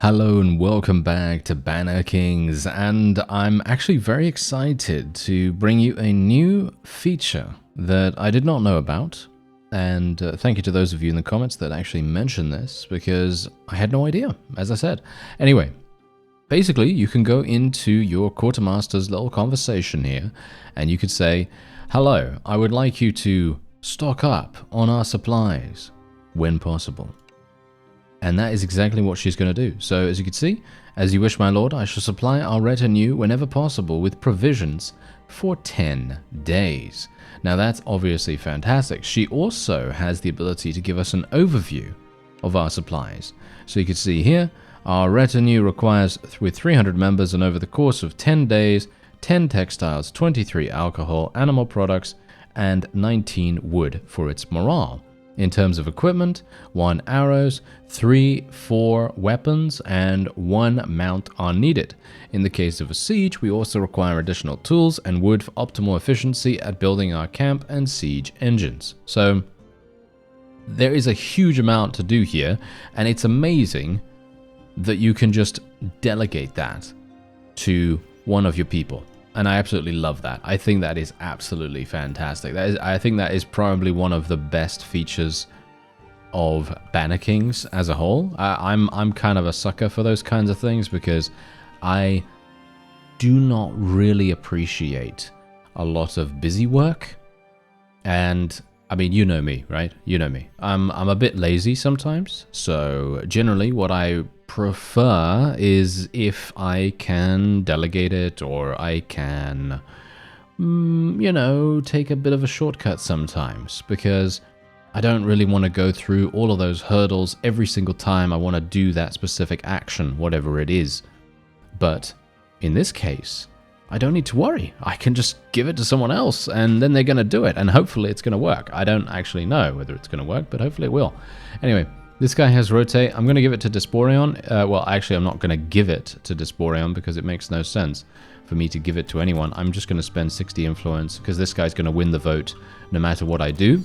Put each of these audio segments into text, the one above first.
Hello and welcome back to BannerKings, and I'm actually very excited to bring you a new feature that I did not know about, and thank you to those of you in the comments that actually mentioned this, because I had no idea, as I said. Anyway, basically you can go into your quartermaster's little conversation here, and you could say, "Hello, I would like you to stock up on our supplies when possible." And that is exactly what she's going to do. So as you can see, "As you wish, my lord, I shall supply our retinue whenever possible with provisions for 10 days. Now that's obviously fantastic. She also has the ability to give us an overview of our supplies. So you can see here, our retinue requires with 300 members and over the course of 10 days, 10 textiles, 23 alcohol, animal products, and 19 wood for its morale. In terms of equipment, 1 arrows, 3-4 weapons, and 1 mount are needed. In the case of a siege, we also require additional tools and wood for optimal efficiency at building our camp and siege engines." So there is a huge amount to do here, and it's amazing that you can just delegate that to one of your people. And I absolutely love that. I think that is absolutely fantastic. I think that is probably one of the best features of BannerKings as a whole. I'm kind of a sucker for those kinds of things because I do not really appreciate a lot of busy work. And I mean, you know me, right? You know me. I'm a bit lazy sometimes. So generally what I prefer is if I can delegate it, or I can, you know, take a bit of a shortcut sometimes, because I don't really want to go through all of those hurdles every single time I want to do that specific action, whatever it is. But in this case, I don't need to worry. I can just give it to someone else and then they're going to do it, and hopefully it's going to work. I don't actually know whether it's going to work, but hopefully it will. Anyway, this guy has rotate. I'm going to give it to Desporion. Well, actually, I'm not going to give it to Desporion because it makes no sense for me to give it to anyone. I'm just going to spend 60 influence because this guy's going to win the vote no matter what I do.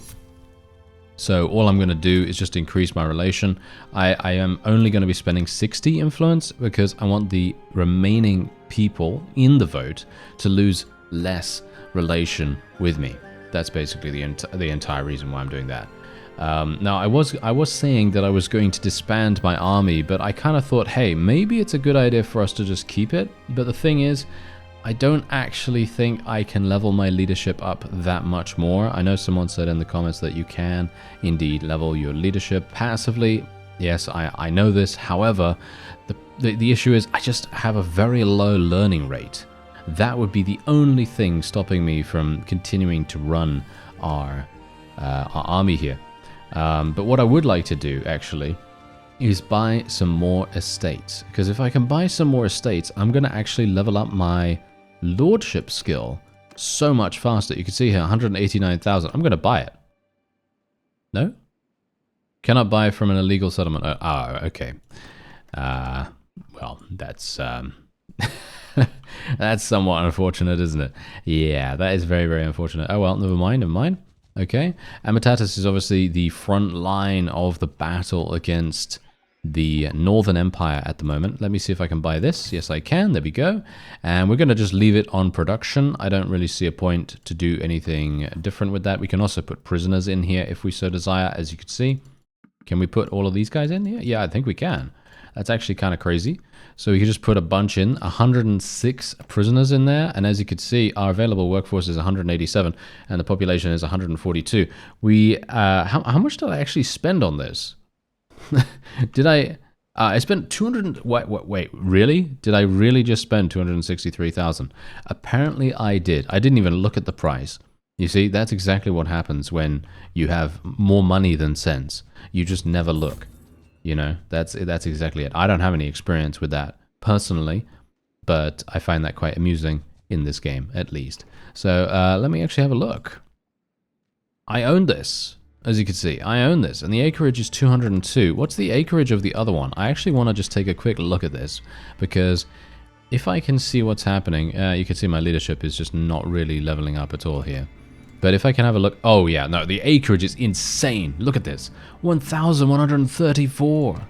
So all I'm going to do is just increase my relation. I am only going to be spending 60 influence because I want the remaining people in the vote to lose less relation with me. That's basically the entire reason why I'm doing that. Now, I was saying that I was going to disband my army, but I kind of thought, hey, maybe it's a good idea for us to just keep it. But the thing is, I don't actually think I can level my leadership up that much more. I know someone said in the comments that you can indeed level your leadership passively. Yes, I know this. However, the issue is I just have a very low learning rate. That would be the only thing stopping me from continuing to run our army here. But what I would like to do, actually, is buy some more estates. Because if I can buy some more estates, I'm going to actually level up my lordship skill so much faster. You can see here, 189,000. I'm going to buy it. No? Cannot buy from an illegal settlement. Oh, okay. Well, that's that's somewhat unfortunate, isn't it? Yeah, that is very, very unfortunate. Oh, well, never mind, never mind. Okay, Amatatus is obviously the front line of the battle against the Northern Empire at the moment. Let me see if I can buy this. Yes, I can. There we go. And we're going to just leave it on production. I don't really see a point to do anything different with that. We can also put prisoners in here if we so desire, as you can see. Can we put all of these guys in here? Yeah, I think we can. That's actually kind of crazy. So we can just put a bunch in, 106 prisoners in there. And as you can see, our available workforce is 187 and the population is 142. We, how much did I actually spend on this? Did I spent 200, wait, really? Did I really just spend 263,000? Apparently I did. I didn't even look at the price. You see, that's exactly what happens when you have more money than sense. You just never look. You know, that's exactly it. I don't have any experience with that personally, but I find that quite amusing in this game, at least. So let me actually have a look. I own this, as you can see. I own this, and the acreage is 202. What's the acreage of the other one? I actually want to just take a quick look at this, because if I can see what's happening, you can see my leadership is just not really leveling up at all here. But if I can have a look... Oh, yeah. No, the acreage is insane. Look at this. 1,134.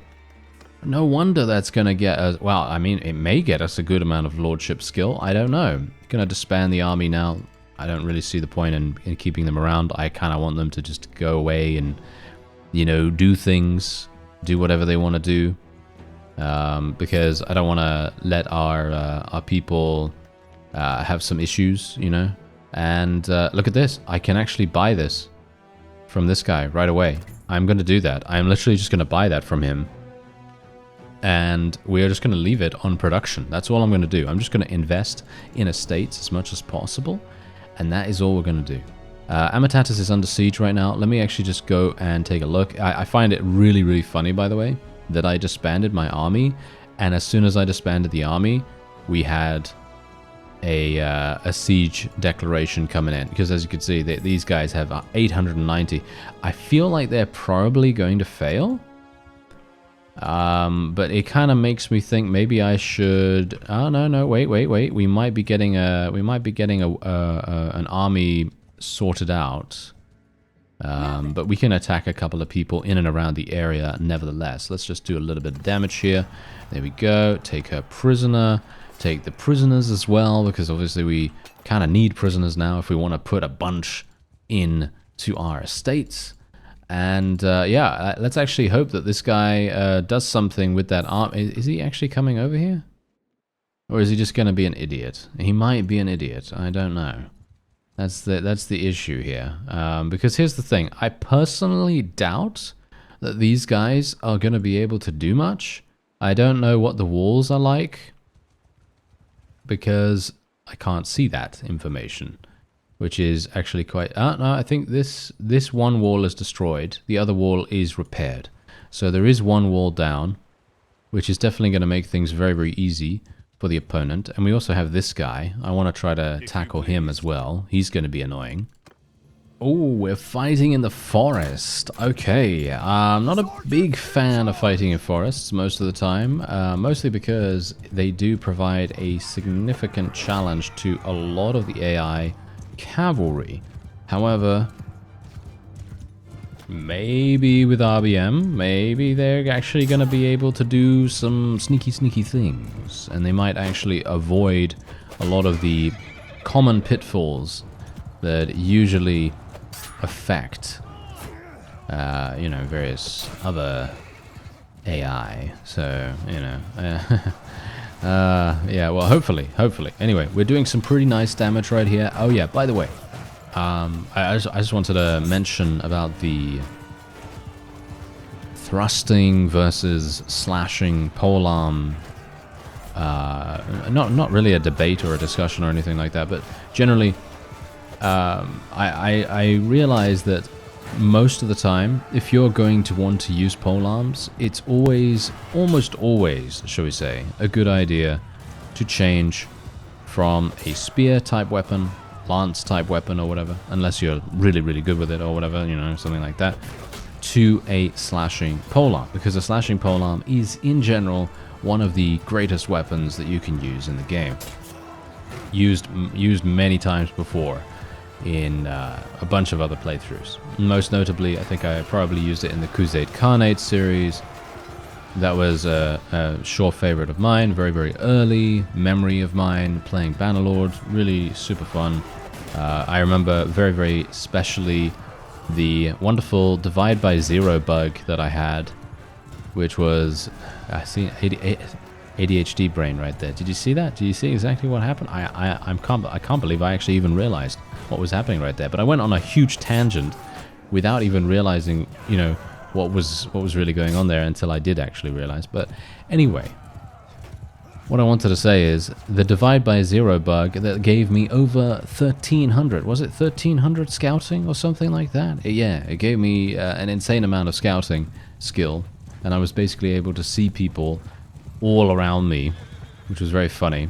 No wonder that's going to get us... Well, I mean, it may get us a good amount of lordship skill. I don't know. Going to disband the army now. I don't really see the point in keeping them around. I kind of want them to just go away and, you know, do things. Do whatever they want to do. Because I don't want to let our people have some issues, you know. And look at this. I can actually buy this from this guy right away. I'm going to do that. I'm literally just going to buy that from him. And we're just going to leave it on production. That's all I'm going to do. I'm just going to invest in estates as much as possible. And that is all we're going to do. Amatatus is under siege right now. Let me actually just go and take a look. I find it really, really funny, by the way, that I disbanded my army. And as soon as I disbanded the army, we had a siege declaration coming in. Because as you can see, these guys have 890. I feel like they're probably going to fail. But it kind of makes me think maybe I should. Oh no, wait. We might be getting an army sorted out. But we can attack a couple of people in and around the area nevertheless. Let's just do a little bit of damage here. There we go. Take her prisoner. Take the prisoners as well, because obviously we kind of need prisoners now if we want to put a bunch in to our estates. And yeah, let's actually hope that this guy does something with that arm. Is he actually coming over here? Or is he just going to be an idiot? He might be an idiot. I don't know. That's the issue here. Because here's the thing. I personally doubt that these guys are going to be able to do much. I don't know what the walls are like, because I can't see that information. Which is actually quite... no, I think this one wall is destroyed. The other wall is repaired. So there is one wall down, which is definitely going to make things very, very easy for the opponent. And we also have this guy. I want to try to tackle him as well. He's going to be annoying. Oh, we're fighting in the forest. Okay, I'm not a big fan of fighting in forests most of the time. Mostly because they do provide a significant challenge to a lot of the AI cavalry. However, maybe with RBM, maybe they're actually going to be able to do some sneaky things, and they might actually avoid a lot of the common pitfalls that usually affect you know, various other AI. So, you know, yeah, well, hopefully. Anyway, we're doing some pretty nice damage right here. Oh yeah, by the way, I just wanted to mention about the thrusting versus slashing polearm. Not really a debate or a discussion or anything like that, but generally, I realize that most of the time, if you're going to want to use polearms, it's almost always, shall we say, a good idea to change from a spear type weapon, lance type weapon or whatever, unless you're really, really good with it or whatever, you know, something like that, to a slashing polearm, because a slashing polearm is, in general, one of the greatest weapons that you can use in the game. Used many times before in a bunch of other playthroughs. Most notably, I think I probably used it in the Crusade Carnate series. That was a sure favorite of mine, very, very early memory of mine, playing Bannerlord, really super fun. I remember very, very specially the wonderful divide by zero bug that I had, which was, I see ADHD brain right there. Did you see that? Did you see exactly what happened? I can't believe I actually even realized what was happening right there. But I went on a huge tangent without even realizing, you know, what was really going on there until I did actually realize. But anyway, what I wanted to say is the divide by zero bug that gave me over 1300. Was it 1300 scouting or something like that? Yeah, it gave me an insane amount of scouting skill, and I was basically able to see people all around me, which was very funny.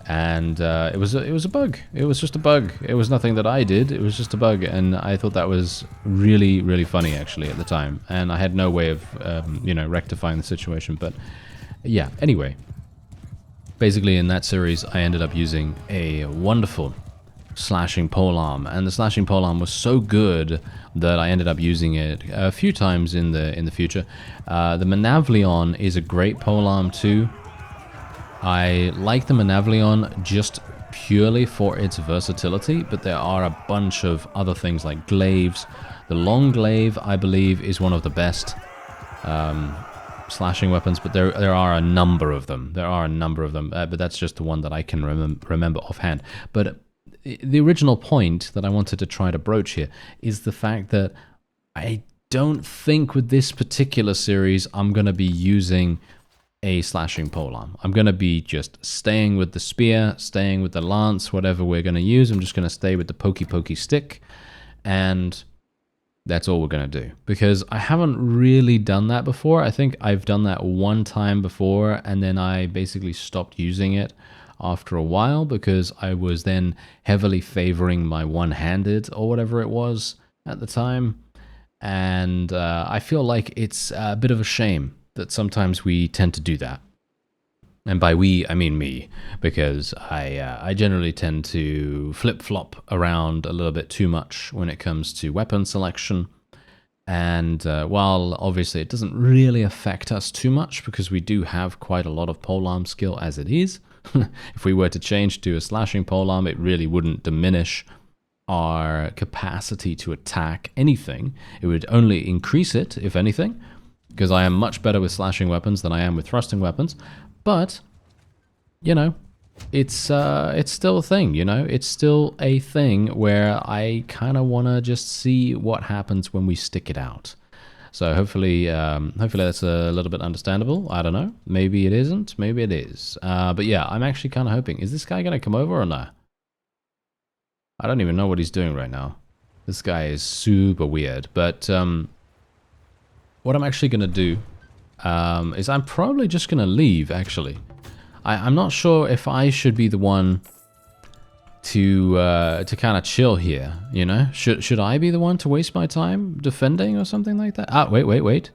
And it was a bug. It was just a bug. It was nothing that I did. It was just a bug, and I thought that was really, really funny actually at the time. And I had no way of you know, rectifying the situation. But yeah, anyway, basically in that series I ended up using a wonderful slashing polearm, and the slashing polearm was so good that I ended up using it a few times in the future. The Manavlion is a great polearm too. I like the Manavlion just purely for its versatility, but there are a bunch of other things like glaives. The long glaive, I believe, is one of the best slashing weapons, but there are a number of them. But that's just the one that I can remember offhand. But the original point that I wanted to try to broach here is the fact that I don't think with this particular series I'm going to be using a slashing polearm. I'm going to be just staying with the spear, staying with the lance, whatever we're going to use. I'm just going to stay with the pokey stick, and that's all we're going to do. Because I haven't really done that before. I think I've done that one time before, and then I basically stopped using it after a while because I was then heavily favoring my one-handed or whatever it was at the time. And I feel like it's a bit of a shame that sometimes we tend to do that. And by we, I mean me, because I generally tend to flip-flop around a little bit too much when it comes to weapon selection. And while obviously it doesn't really affect us too much because we do have quite a lot of polearm skill as it is, if we were to change to a slashing polearm, it really wouldn't diminish our capacity to attack anything. It would only increase it, if anything, because I am much better with slashing weapons than I am with thrusting weapons. But, you know, it's still a thing, you know? It's still a thing where I kind of want to just see what happens when we stick it out. So hopefully that's a little bit understandable. I don't know. Maybe it isn't. Maybe it is. But yeah, I'm actually kind of hoping. Is this guy going to come over or not? I don't even know what he's doing right now. This guy is super weird. But what I'm actually going to do is I'm probably just going to leave, actually. I'm not sure if I should be the one to kind of chill here, you know? Should I be the one to waste my time defending or something like that? Ah, wait.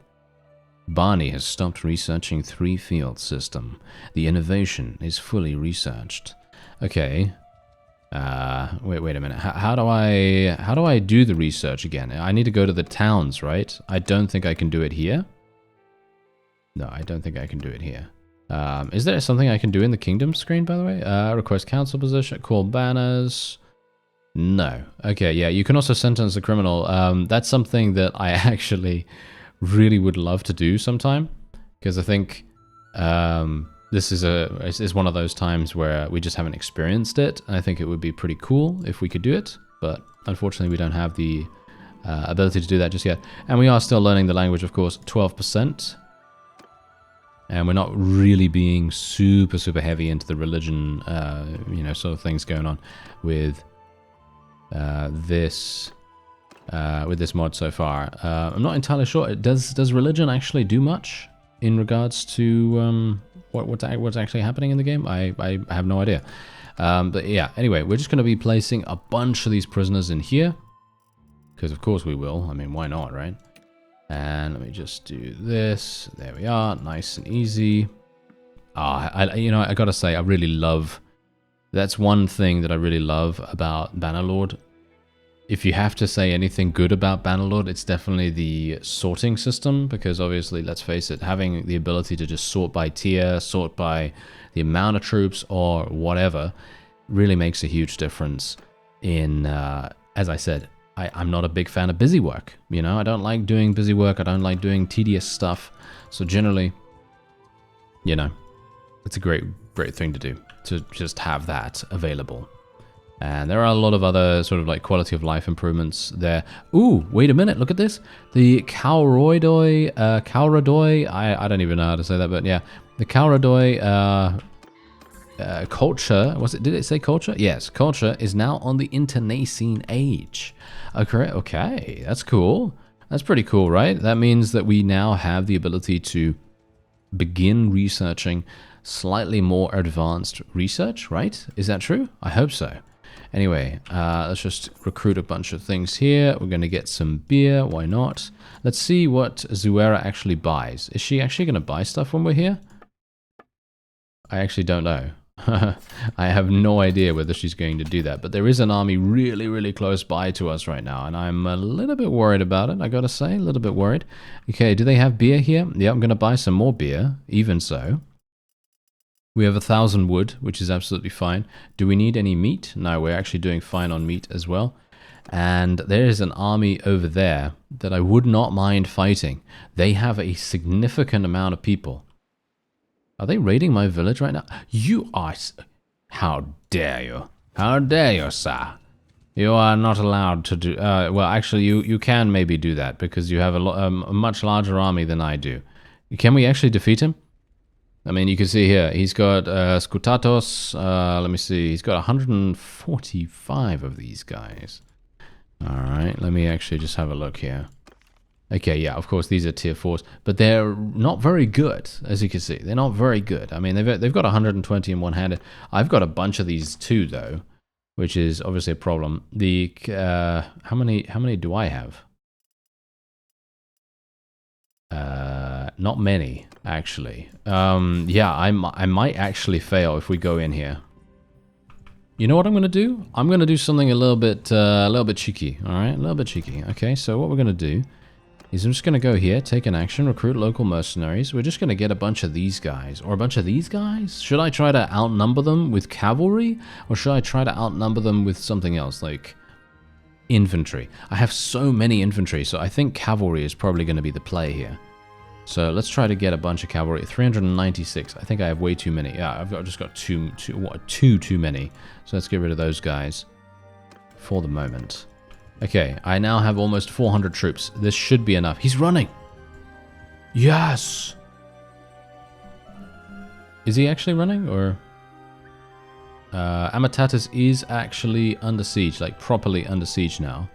Barney has stopped researching 3-field system. The innovation is fully researched. Okay. Wait a minute. How do I do the research again? I need to go to the towns, right? I don't think I can do it here. No, I don't think I can do it here. Is there something I can do in the kingdom screen, by the way? Request council position, call banners. No. Okay, yeah, you can also sentence a criminal. That's something that I actually really would love to do sometime, because I think this is one of those times where we just haven't experienced it. I think it would be pretty cool if we could do it, but unfortunately we don't have the ability to do that just yet. And we are still learning the language, of course, 12%. And we're not really being super heavy into the religion, you know, sort of things going on with this mod so far. I'm not entirely sure. Does religion actually do much in regards to what's actually happening in the game? I have no idea. But yeah, anyway, we're just going to be placing a bunch of these prisoners in here, because of course we will. I mean, why not, right? And let me just do this. There we are, nice and easy. You know, I gotta say, I really love. That's one thing that I really love about Bannerlord. If you have to say anything good about Bannerlord, it's definitely the sorting system, because obviously, let's face it, having the ability to just sort by tier, sort by the amount of troops or whatever, really makes a huge difference in, as I said, I'm not a big fan of busy work, you know? I don't like doing busy work, I don't like doing tedious stuff, so generally, you know, it's a great thing to do, to just have that available. And there are a lot of other sort of like quality of life improvements there. Ooh, wait a minute, look at this. The Calrodoi, I don't even know how to say that, but yeah, the Calrodoi culture, did it say culture? Yes, culture is now on the internecine age. Okay, that's cool. That's pretty cool, right? That means that we now have the ability to begin researching slightly more advanced research, right? Is that true? I hope so. Anyway, let's just recruit a bunch of things here. We're going to get some beer. Why not? Let's see what Zuera actually buys. Is she actually going to buy stuff when we're here? I actually don't know. I have no idea whether she's going to do that, but there is an army really, really close by to us right now, and I'm a little bit worried about it, I gotta say, a little bit worried. Okay, do they have beer here? Yeah, I'm gonna buy some more beer, even so. We have 1,000 wood, which is absolutely fine. Do we need any meat? No, we're actually doing fine on meat as well. And there is an army over there that I would not mind fighting. They have a significant amount of people. Are they raiding my village right now? You are... How dare you? How dare you, sir? You are not allowed to do... well, actually, you can maybe do that because you have a much larger army than I do. Can we actually defeat him? I mean, you can see here, he's got Scutatos. Let me see. He's got 145 of these guys. Alright, let me actually just have a look here. Okay, yeah, of course, these are tier 4s, but they're not very good, as you can see. They're not very good. I mean, they've got 120 in one-handed. I've got a bunch of these too, though, which is obviously a problem. The how many do I have? Not many, actually. Yeah, I might actually fail if we go in here. You know what I'm going to do? I'm going to do something a little bit cheeky, all right? A little bit cheeky. Okay, so what we're going to do is I'm just going to go here, take an action, recruit local mercenaries. We're just going to get a bunch of these guys, or a bunch of these guys. Should I try to outnumber them with cavalry, or should I try to outnumber them with something else, like infantry? I have so many infantry, so I think cavalry is probably going to be the play here. So let's try to get a bunch of cavalry. 396. I think I have way too many. Yeah, I've just got too many. So let's get rid of those guys for the moment. Okay, I now have almost 400 troops. This should be enough. He's running. Yes. Is he actually running, or? Amatatus is actually under siege, like properly under siege now.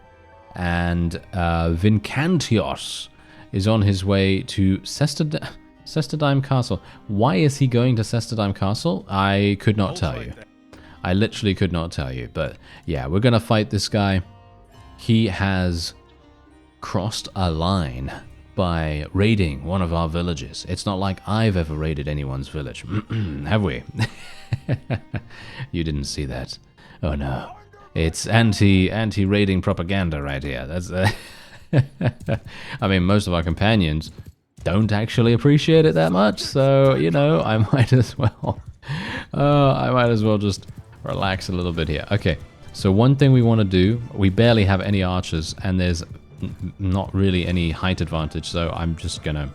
And Vincantios is on his way to Sestadime Castle. Why is he going to Sestadime Castle? I could not tell you. I literally could not tell you. But yeah, we're going to fight this guy. He has crossed a line by raiding one of our villages. It's not like I've ever raided anyone's village. Have we? You didn't see that. Oh no. It's anti-raiding propaganda right here. That's I mean, most of our companions don't actually appreciate it that much, so, you know, I might as well just relax a little bit here. Okay, so one thing we want to do, we barely have any archers, and there's not really any height advantage, so I'm just gonna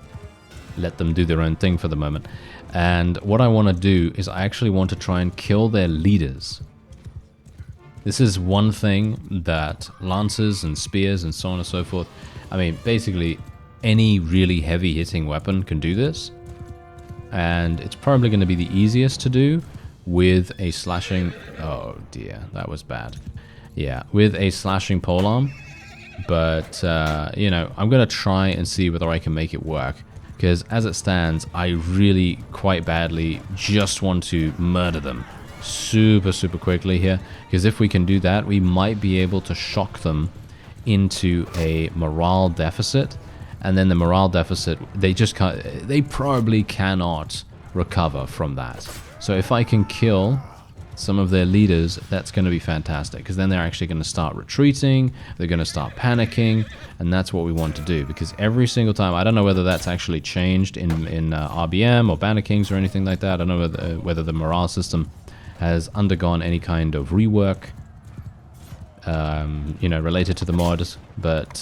let them do their own thing for the moment. And what I want to do is I actually want to try and kill their leaders. This is one thing that lancers and spears and so on and so forth, I mean, basically any really heavy hitting weapon can do this. And it's probably going to be the easiest to do with a slashing... Oh dear, that was bad. Yeah, with a slashing polearm. But, you know, I'm going to try and see whether I can make it work. Because as it stands, I really quite badly just want to murder them super quickly here, because if we can do that, we might be able to shock them into a morale deficit, and then the morale deficit, they probably cannot recover from that. So if I can kill some of their leaders, that's going to be fantastic, because then they're actually going to start retreating, they're going to start panicking, and that's what we want to do, because every single time, I don't know whether that's actually changed in RBM or BannerKings or anything like that. I don't know whether the morale system has undergone any kind of rework, you know, related to the mods, but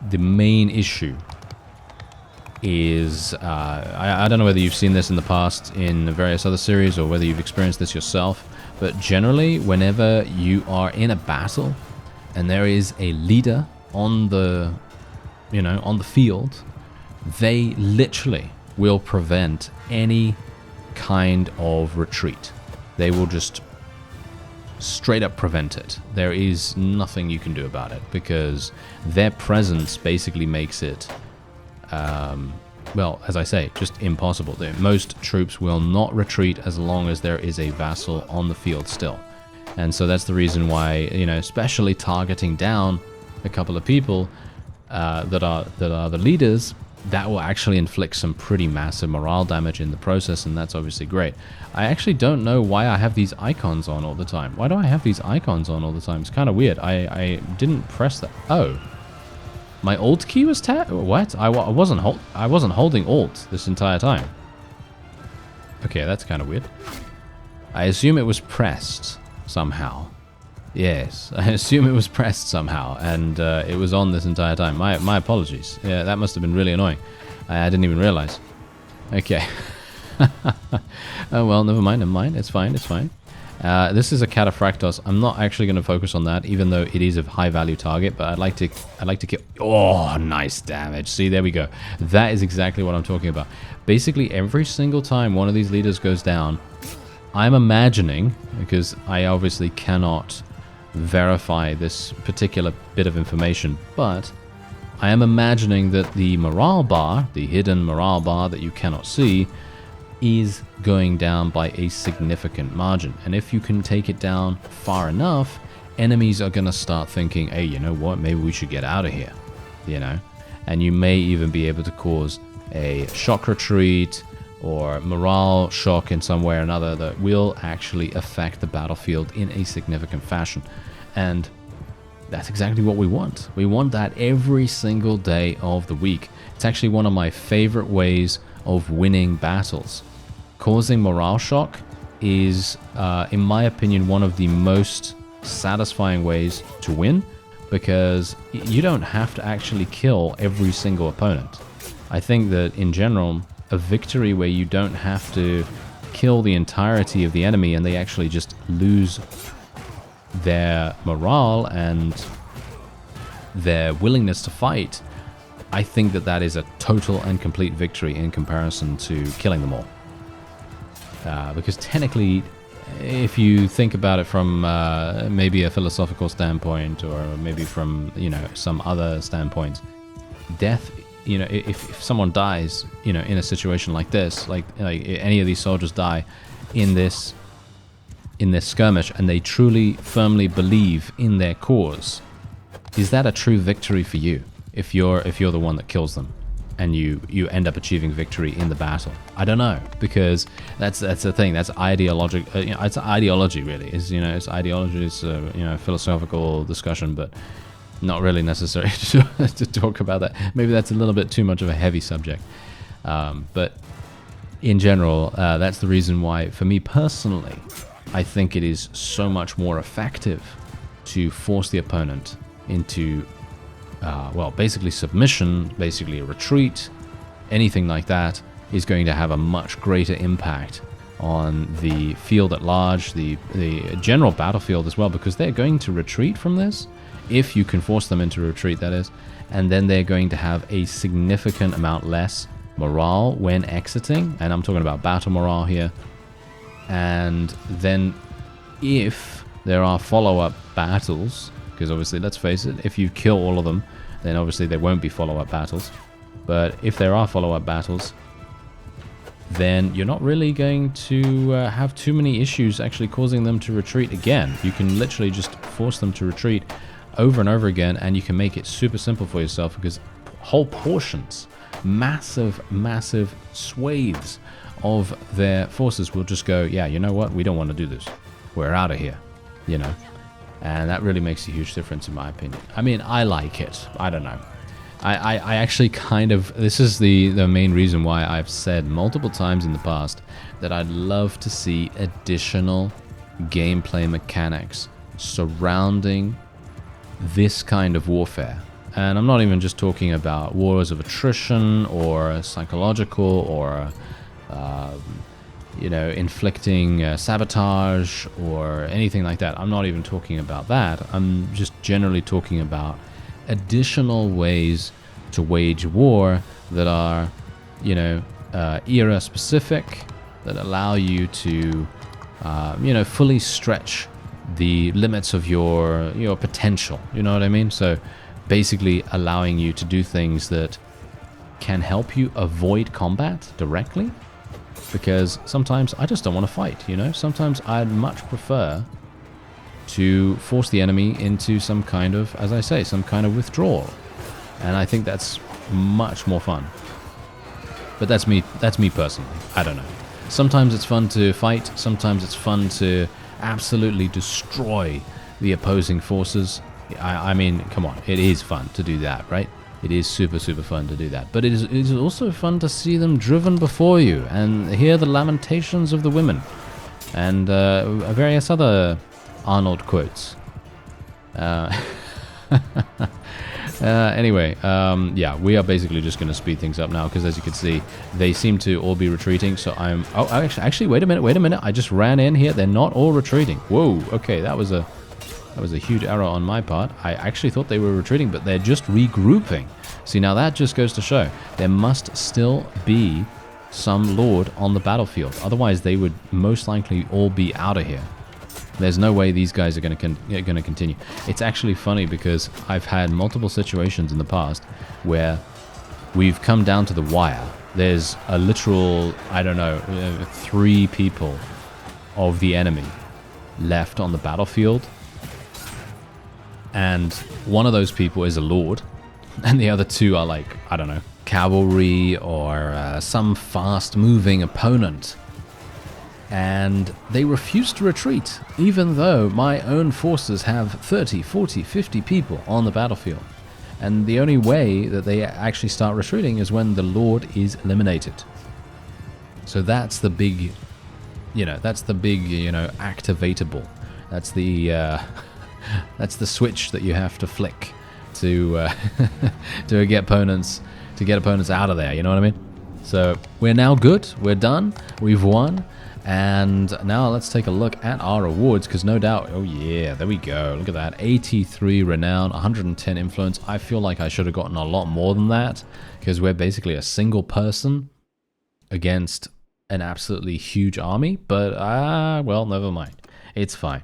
the main issue is, I don't know whether you've seen this in the past in various other series or whether you've experienced this yourself, but generally whenever you are in a battle and there is a leader on the, you know, on the field, they literally will prevent any kind of retreat. They will just straight up prevent it. There is nothing you can do about it, because their presence basically makes it, well, as I say, just impossible. Most troops will not retreat as long as there is a vassal on the field still. And so that's the reason why, you know, especially targeting down a couple of people that are the leaders, that will actually inflict some pretty massive morale damage in the process, and that's obviously great. I actually don't know why I have these icons on all the time. Why do I have these icons on all the time? It's kind of weird. I didn't press that. Oh, my Alt key was tapped? What? I wasn't holding Alt this entire time. Okay, that's kind of weird. I assume it was pressed somehow. Yes, I assume it was pressed somehow, and it was on this entire time. My apologies. Yeah, that must have been really annoying. I didn't even realize. Okay. Oh, well, never mind. It's fine. This is a Cataphractos. I'm not actually going to focus on that, even though it is a high-value target, but I'd like to kill... Oh, nice damage. See, there we go. That is exactly what I'm talking about. Basically, every single time one of these leaders goes down, I'm imagining, because I obviously cannot verify this particular bit of information, but I am imagining that the morale bar, the hidden morale bar that you cannot see, is going down by a significant margin. And if you can take it down far enough, enemies are going to start thinking, hey, you know what, maybe we should get out of here, you know? And you may even be able to cause a shock retreat or morale shock in some way or another that will actually affect the battlefield in a significant fashion. And that's exactly what we want. We want that every single day of the week. It's actually one of my favorite ways of winning battles. Causing morale shock is, in my opinion, one of the most satisfying ways to win, because you don't have to actually kill every single opponent. I think that in general, a victory where you don't have to kill the entirety of the enemy and they actually just lose their morale and their willingness to fight, I think that that is a total and complete victory in comparison to killing them all. Because technically, if you think about it from maybe a philosophical standpoint, or maybe from, you know, some other standpoint, death, you know, if someone dies, you know, in a situation like this, like any of these soldiers die in this skirmish, and they truly firmly believe in their cause, is that a true victory for you? If you're the one that kills them, and you end up achieving victory in the battle, I don't know, because that's the thing. That's ideologic. You know, it's ideology, really. It's ideology. It's a philosophical discussion, but not really necessary to talk about that. Maybe that's a little bit too much of a heavy subject. But in general, that's the reason why, for me personally, I think it is so much more effective to force the opponent into well, basically submission, basically a retreat. Anything like that is going to have a much greater impact on the field at large, the general battlefield as well, because they're going to retreat from this, if you can force them into retreat, that is, and then they're going to have a significant amount less morale when exiting, and I'm talking about battle morale here. And then if there are follow-up battles, because obviously, let's face it, if you kill all of them, then obviously there won't be follow-up battles. But if there are follow-up battles, then you're not really going to have too many issues actually causing them to retreat again. You can literally just force them to retreat over and over again, and you can make it super simple for yourself, because whole portions, massive swathes of their forces will just go, yeah, you know what, we don't want to do this. We're out of here, you know. And that really makes a huge difference in my opinion. I mean, I like it. I don't know. I actually kind of... This is the main reason why I've said multiple times in the past that I'd love to see additional gameplay mechanics surrounding this kind of warfare. And I'm not even just talking about wars of attrition or psychological or... you know, inflicting sabotage or anything like that. I'm not even talking about that. I'm just generally talking about additional ways to wage war that are, you know, era specific, that allow you to, you know, fully stretch the limits of your potential. You know what I mean? So basically allowing you to do things that can help you avoid combat directly. Because sometimes I just don't want to fight, you know? Sometimes I'd much prefer to force the enemy into some kind of, as I say, some kind of withdrawal. And I think that's much more fun. But that's me personally. I don't know. Sometimes it's fun to fight, sometimes it's fun to absolutely destroy the opposing forces. I mean, come on, it is fun to do that, right? It is super, super fun to do that. But it is also fun to see them driven before you and hear the lamentations of the women and various other Arnold quotes. Anyway, yeah, we are basically just going to speed things up now because, as you can see, they seem to all be retreating. So I'm... Oh, actually, wait a minute. I just ran in here. They're not all retreating. Whoa, okay, that was a huge error on my part. I actually thought they were retreating, but they're just regrouping. See, now that just goes to show there must still be some Lord on the battlefield. Otherwise, they would most likely all be out of here. There's no way these guys are going to continue. It's actually funny because I've had multiple situations in the past where we've come down to the wire. There's a literal, I don't know, 3 people of the enemy left on the battlefield. And one of those people is a Lord, and the other 2 are like, I don't know, cavalry or some fast-moving opponent. And they refuse to retreat, even though my own forces have 30, 40, 50 people on the battlefield. And the only way that they actually start retreating is when the Lord is eliminated. So that's the big, activatable. That's the, that's the switch that you have to flick to, to get opponents out of there, you know what I mean? So we're now good, we're done, we've won. And now let's take a look at our rewards, because no doubt, oh yeah, there we go. Look at that, 83 renown, 110 influence. I feel like I should have gotten a lot more than that, because we're basically a single person against an absolutely huge army. But, well, never mind. It's fine.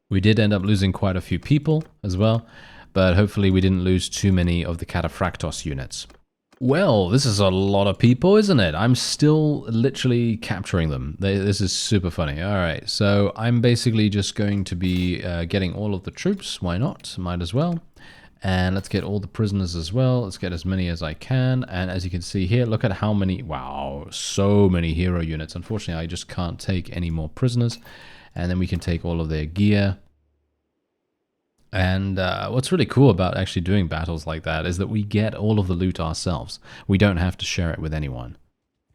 We did end up losing quite a few people as well, but hopefully we didn't lose too many of the Cataphractos units. Well, this is a lot of people, isn't it? I'm still literally capturing them. This is super funny. All right, so I'm basically just going to be getting all of the troops. Why not? Might as well. And let's get all the prisoners as well. Let's get as many as I can. And as you can see here, look at how many... Wow, so many hero units. Unfortunately, I just can't take any more prisoners. And then we can take all of their gear. And what's really cool about actually doing battles like that is that we get all of the loot ourselves. We don't have to share it with anyone.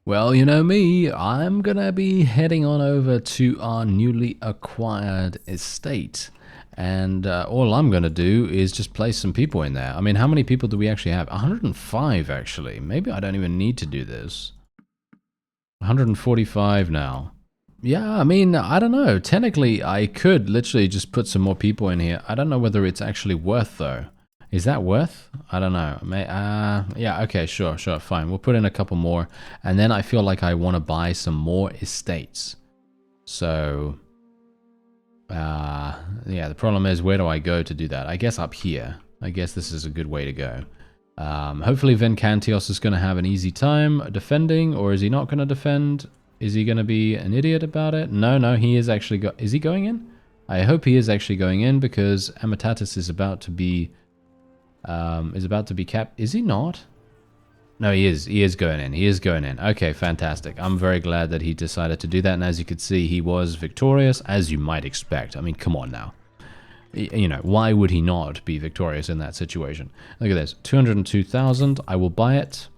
Well, you know me, I'm gonna be heading on over to our newly acquired estate. And all I'm gonna do is just place some people in there. I mean, how many people do we actually have? 105, actually. Maybe I don't even need to do this. 145 now. Yeah, I mean, I don't know. Technically, I could literally just put some more people in here. I don't know whether it's actually worth, though. Is that worth? I don't know. Yeah, okay, sure, fine. We'll put in a couple more. And then I feel like I want to buy some more estates. So, yeah, the problem is, where do I go to do that? I guess up here. I guess this is a good way to go. Hopefully, Vencantios is going to have an easy time defending, or is he not going to defend? Is he going to be an idiot about it? No, he is actually... Is he going in? I hope he is actually going in, because Amatatis is about to be... capped. Is he not? No, he is. He is going in. He is going in. Okay, fantastic. I'm very glad that he decided to do that. And as you could see, he was victorious, as you might expect. I mean, come on now. You know, why would he not be victorious in that situation? Look at this. 202,000. I will buy it.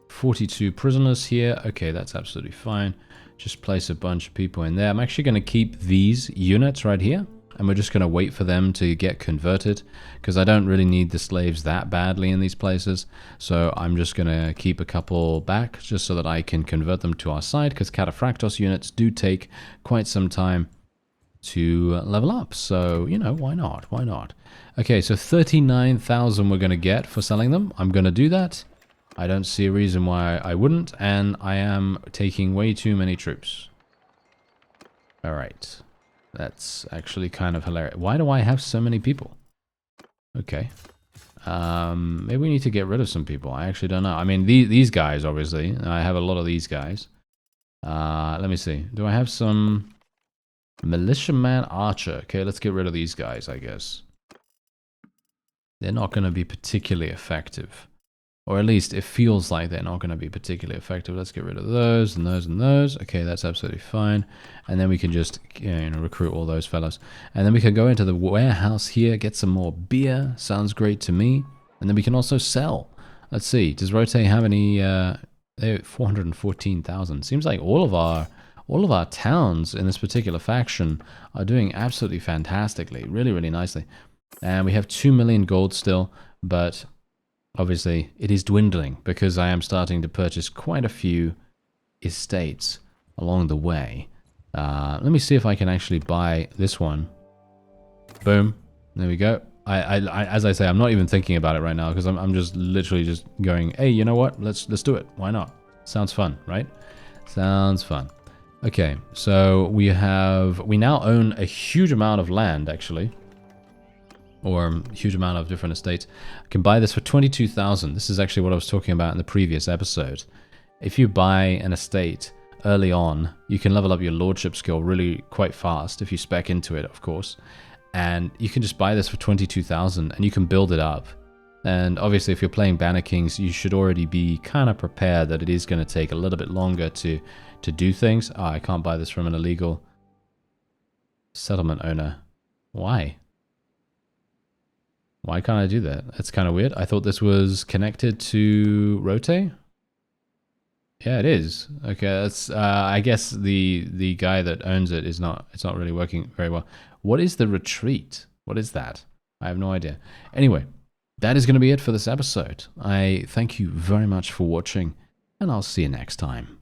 42 prisoners here. Okay, that's absolutely fine. Just place a bunch of people in there. I'm actually going to keep these units right here, and we're just going to wait for them to get converted, because I don't really need the slaves that badly in these places. So I'm just going to keep a couple back just so that I can convert them to our side, because Cataphractos units do take quite some time to level up. So, you know, why not? Why not? Okay, so 39,000 we're going to get for selling them. I'm going to do that. I don't see a reason why I wouldn't, and I am taking way too many troops. Alright. That's actually kind of hilarious. Why do I have so many people? Okay. Maybe we need to get rid of some people. I actually don't know. I mean, these guys, obviously. I have a lot of these guys. Let me see. Do I have some... Militiaman Archer. Okay, let's get rid of these guys, I guess. They're not going to be particularly effective. Or at least it feels like they're not going to be particularly effective. Let's get rid of those and those and those. Okay, that's absolutely fine. And then we can just recruit all those fellows. And then we can go into the warehouse here, get some more beer. Sounds great to me. And then we can also sell. Let's see. Does Rote have any? They're 414,000. Seems like all of our towns in this particular faction are doing absolutely fantastically, really, really nicely. And we have 2 million gold still, but obviously, it is dwindling because I am starting to purchase quite a few estates along the way. Let me see if I can actually buy this one. Boom. There we go. As I say, I'm not even thinking about it right now because I'm just literally just going, hey, you know what? Let's do it. Why not? Sounds fun, right? Sounds fun. Okay, so we now own a huge amount of land, actually. Or a huge amount of different estates. I can buy this for 22,000. This is actually what I was talking about in the previous episode. If you buy an estate early on, you can level up your lordship skill really quite fast if you spec into it, of course. And you can just buy this for 22,000 and you can build it up. And obviously if you're playing BannerKings, you should already be kind of prepared that it is going to take a little bit longer to do things. Oh, I can't buy this from an illegal settlement owner. Why? Why can't I do that? That's kind of weird. I thought this was connected to Rote. Yeah, it is. Okay, that's. I guess the guy that owns it is not. It's not really working very well. What is the retreat? What is that? I have no idea. Anyway, that is going to be it for this episode. I thank you very much for watching, and I'll see you next time.